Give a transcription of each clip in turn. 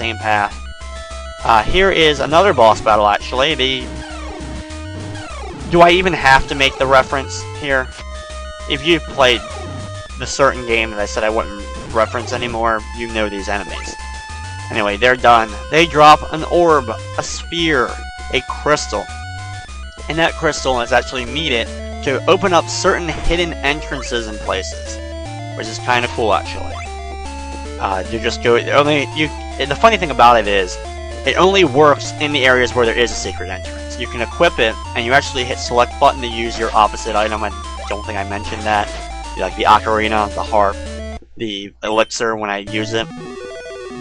same path. Here is another boss battle, actually. Do I even have to make the reference here? If you've played the certain game that I said I wouldn't reference anymore, you know these enemies. Anyway, they're done. They drop an orb, a sphere, a crystal. And that crystal is actually needed to open up certain hidden entrances and places, which is kind of cool, actually. You just go. The funny thing about it is, it only works in the areas where there is a secret entrance. You can equip it, and you actually hit select button to use your opposite item. I don't think I mentioned that. Like the ocarina, the harp, the elixir when I use it.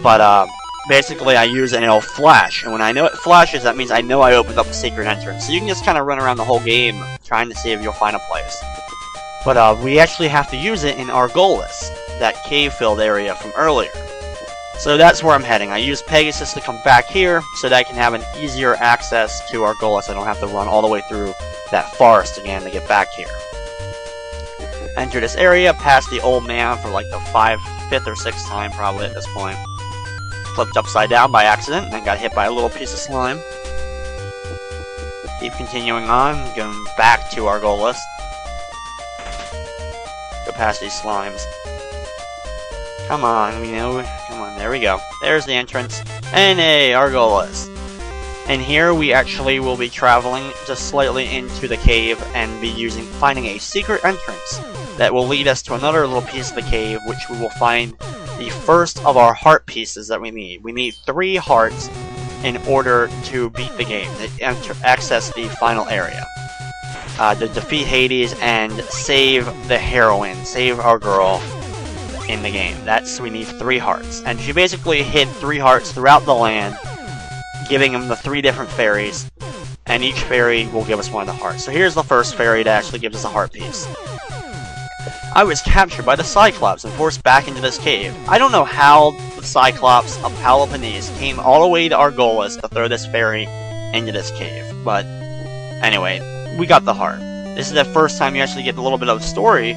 But basically, I use it and it'll flash. And when I know it flashes, that means I know I opened up a secret entrance. So you can just kind of run around the whole game trying to see if you'll find a place. But we actually have to use it in Argolis, that cave-filled area from earlier. So that's where I'm heading. I use Pegasus to come back here so that I can have an easier access to Argolis. I don't have to run all the way through that forest again to get back here. Enter this area, past the old man for like the 5th or 6th time probably at this point. Flipped upside down by accident and then got hit by a little piece of slime. Keep continuing on, going back to Argolis. Go past these slimes. Come on, come on, there we go. There's the entrance. And a Argolis. And here we actually will be traveling just slightly into the cave and be finding a secret entrance that will lead us to another little piece of the cave, which we will find the first of our heart pieces that we need. We need 3 hearts in order to beat the game, to access the final area. To defeat Hades and save the heroine, save our girl in the game. We need 3 hearts. And she basically hid 3 hearts throughout the land, giving them the 3 different fairies, and each fairy will give us one of the hearts. So here's the first fairy that actually gives us a heart piece. I was captured by the Cyclops and forced back into this cave. I don't know how the Cyclops of Peloponnesus came all the way to Argolis to throw this fairy into this cave. But anyway, we got the heart. This is the first time you actually get a little bit of story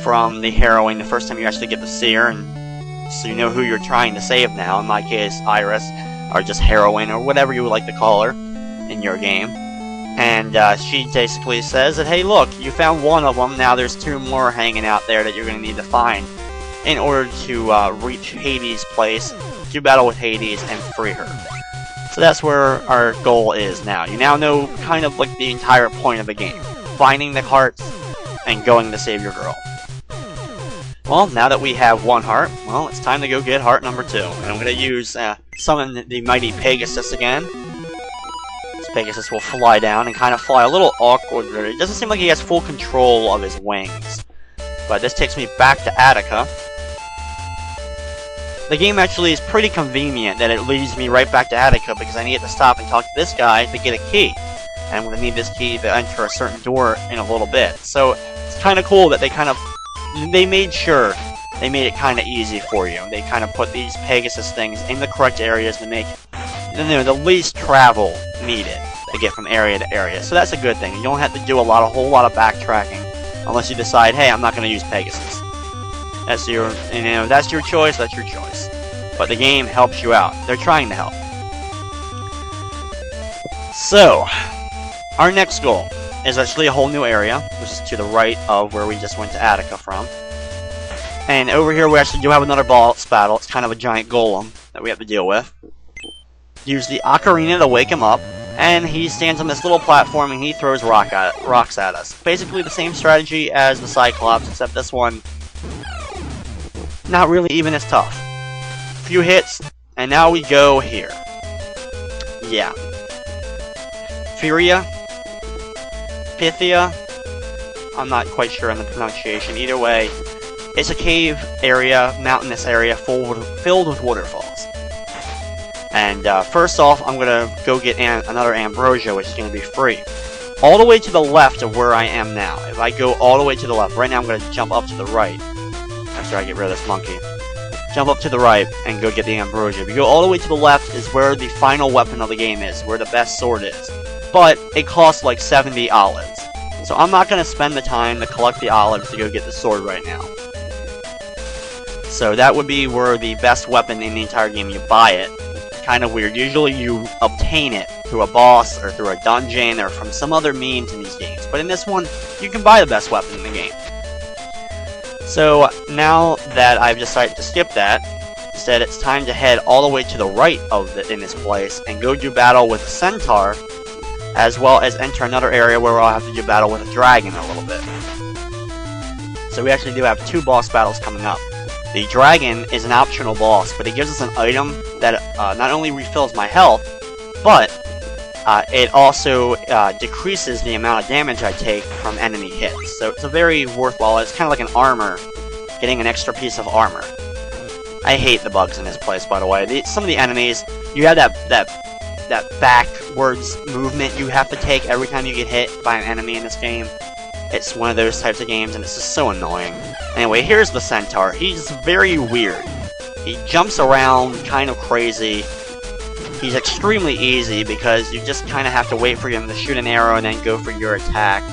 from the heroine, the first time you actually get to see her, and so you know who you're trying to save now. In my case, Iris, or just heroine, or whatever you would like to call her in your game. And she basically says that, hey, look, you found one of them, now there's 2 more hanging out there that you're going to need to find in order to reach Hades' place, do battle with Hades, and free her. So that's where our goal is now. You now know kind of like the entire point of the game. Finding the hearts and going to save your girl. Well, now that we have 1 heart, well, it's time to go get heart number 2. And I'm going to use summon the mighty Pegasus again. Pegasus will fly down and kind of fly a little awkwardly. It doesn't seem like he has full control of his wings. But this takes me back to Attica. The game actually is pretty convenient that it leads me right back to Attica because I need to stop and talk to this guy to get a key. And I'm going to need this key to enter a certain door in a little bit. So it's kind of cool that they made sure they made it kind of easy for you. They kind of put these Pegasus things in the correct areas to make the least travel needed to get from area to area. So that's a good thing. You don't have to do a whole lot of backtracking unless you decide, hey, I'm not going to use Pegasus. That's your choice, that's your choice. But the game helps you out. They're trying to help. So, our next goal is actually a whole new area, which is to the right of where we just went to Attica from. And over here we actually do have another boss battle. It's kind of a giant golem that we have to deal with. Use the ocarina to wake him up, and he stands on this little platform and he throws rocks at us. Basically the same strategy as the Cyclops, except this one not really even as tough. Few hits, and now we go here. Yeah. Furia? Pythia? I'm not quite sure on the pronunciation. Either way, it's a cave area, mountainous area filled with waterfalls. And first off, I'm going to go get another Ambrosia, which is going to be free. All the way to the left of where I am now. If I go all the way to the left, right now I'm going to jump up to the right. After I get rid of this monkey. Jump up to the right and go get the Ambrosia. If you go all the way to the left is where the final weapon of the game is, where the best sword is. But it costs like 70 olives. So I'm not going to spend the time to collect the olives to go get the sword right now. So that would be where the best weapon in the entire game, you buy it. kind of weird. Usually you obtain it through a boss or through a dungeon or from some other means in these games. But in this one, you can buy the best weapon in the game. So now that I've decided to skip that, instead it's time to head all the way to the right in this place and go do battle with a centaur, as well as enter another area where I'll have to do battle with a dragon a little bit. So we actually do have 2 boss battles coming up. The dragon is an optional boss, but it gives us an item that not only refills my health, but it also decreases the amount of damage I take from enemy hits. So it's a very worthwhile, it's kind of like an armor, getting an extra piece of armor. I hate the bugs in this place, by the way. Some of the enemies, you have that backwards movement you have to take every time you get hit by an enemy in this game. It's one of those types of games, and it's just so annoying. Anyway, here's the centaur. He's very weird. He jumps around kind of crazy. He's extremely easy because you just kind of have to wait for him to shoot an arrow and then go for your attack.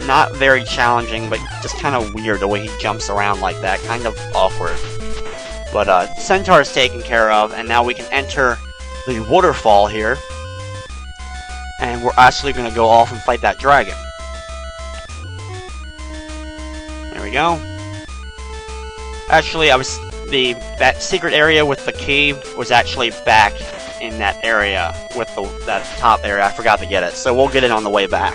Not very challenging, but just kind of weird the way he jumps around like that. Kind of awkward. But centaur is taken care of, and now we can enter the waterfall here. And we're actually going to go off and fight that dragon. There we go. Actually, that secret area with the cave was actually back in that area with that top area. I forgot to get it, so we'll get it on the way back.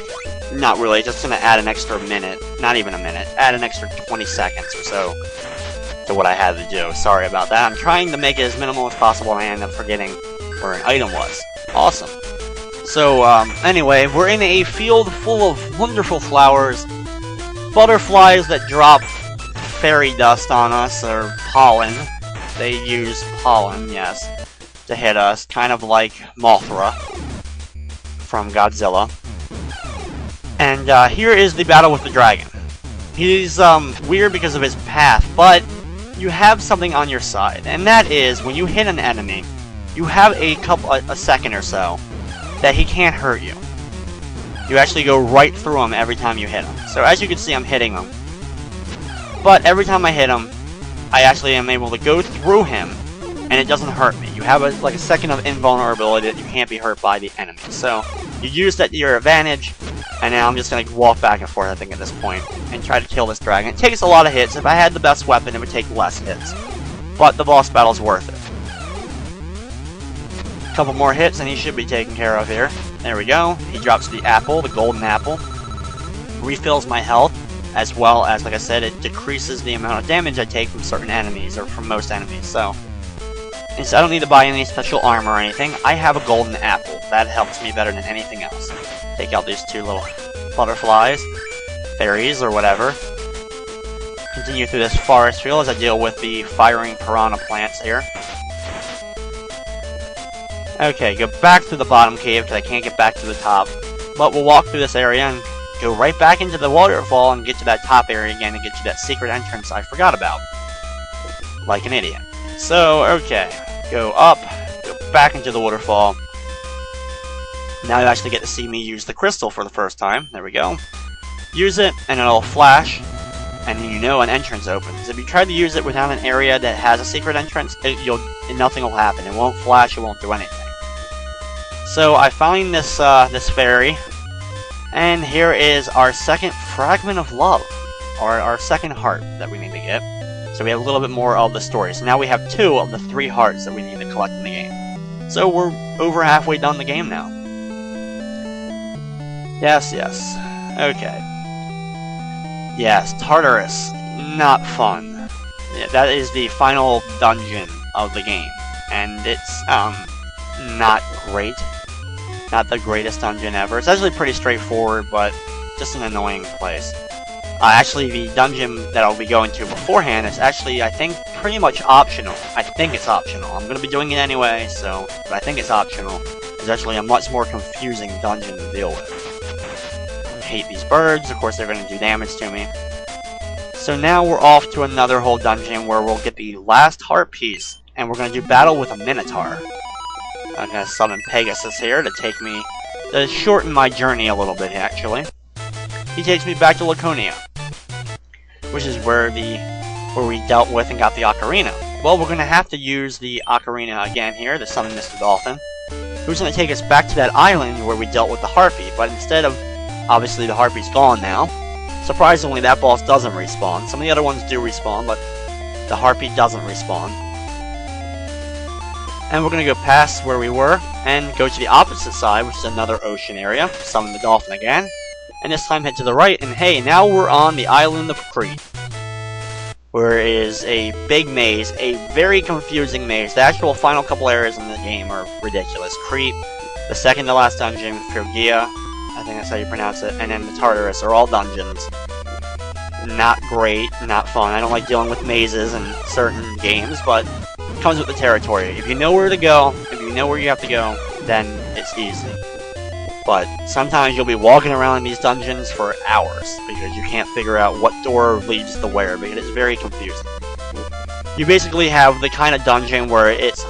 Not really, just gonna add an extra minute, not even a minute, add an extra 20 seconds or so to what I had to do. Sorry about that. I'm trying to make it as minimal as possible, and I end up forgetting where an item was. Awesome. So, anyway, we're in a field full of wonderful flowers. Butterflies that drop fairy dust on us, or pollen. They use pollen, yes, to hit us, kind of like Mothra from Godzilla. And here is the battle with the dragon. He's weird because of his path, but you have something on your side, and that is when you hit an enemy, you have a second or so that he can't hurt you. You actually go right through him every time you hit him. So as you can see, I'm hitting him. But every time I hit him, I actually am able to go through him, and it doesn't hurt me. You have like a second of invulnerability that you can't be hurt by the enemy. So you use that to your advantage, and now I'm just going to walk back and forth, I think, at this point, and try to kill this dragon. It takes a lot of hits. If I had the best weapon, it would take less hits. But the boss battle's worth it. A couple more hits, and he should be taken care of here. There we go. He drops the apple, the golden apple. Refills my health, as well as, like I said, it decreases the amount of damage I take from certain enemies, or from most enemies. So, since I don't need to buy any special armor or anything, I have a golden apple. That helps me better than anything else. Take out these 2 little butterflies, fairies, or whatever. Continue through this forest field as I deal with the firing piranha plants here. Okay, go back to the bottom cave because I can't get back to the top. But we'll walk through this area and go right back into the waterfall and get to that top area again and get to that secret entrance I forgot about. Like an idiot. So, okay. Go up, go back into the waterfall. Now you actually get to see me use the crystal for the first time. There we go. Use it, and it'll flash, and you know an entrance opens. If you try to use it without an area that has a secret entrance, nothing will happen. It won't flash, it won't do anything. So I find this fairy, and here is our second fragment of love, or our second heart that we need to get. So we have a little bit more of the story. So now we have 2 of the 3 hearts that we need to collect in the game. So we're over halfway done the game now. Yes, yes. Okay. Yes, Tartarus. Not fun. Yeah, that is the final dungeon of the game. And it's, not great. Not the greatest dungeon ever. It's actually pretty straightforward, but just an annoying place. Actually, the dungeon that I'll be going to beforehand is actually, I think, pretty much optional. I think it's optional. I'm going to be doing it anyway, but I think it's optional. It's actually a much more confusing dungeon to deal with. I hate these birds. Of course, they're going to do damage to me. So now we're off to another whole dungeon where we'll get the last heart piece, and we're going to do battle with a minotaur. I'm going to summon Pegasus here to shorten my journey a little bit, actually. He takes me back to Laconia, which is where we dealt with and got the ocarina. Well, we're going to have to use the ocarina again here to summon Mr. Dolphin, who's going to take us back to that island where we dealt with the Harpy, but instead of... Obviously, the Harpy's gone now. Surprisingly, that boss doesn't respawn. Some of the other ones do respawn, but the Harpy doesn't respawn. And we're going to go past where we were, and go to the opposite side, which is another ocean area. Summon the Dolphin again. And this time head to the right, and hey, now we're on the island of Crete. Where is a big maze, a very confusing maze. The actual final couple areas in the game are ridiculous. Crete, the second to last dungeon, Phrygia, I think that's how you pronounce it, and then the Tartarus are all dungeons. Not great, not fun. I don't like dealing with mazes in certain games, but it comes with the territory. If you know where to go, if you know where you have to go, then it's easy. But sometimes you'll be walking around in these dungeons for hours, because you can't figure out what door leads to where, because it's very confusing. You basically have the kind of dungeon where it's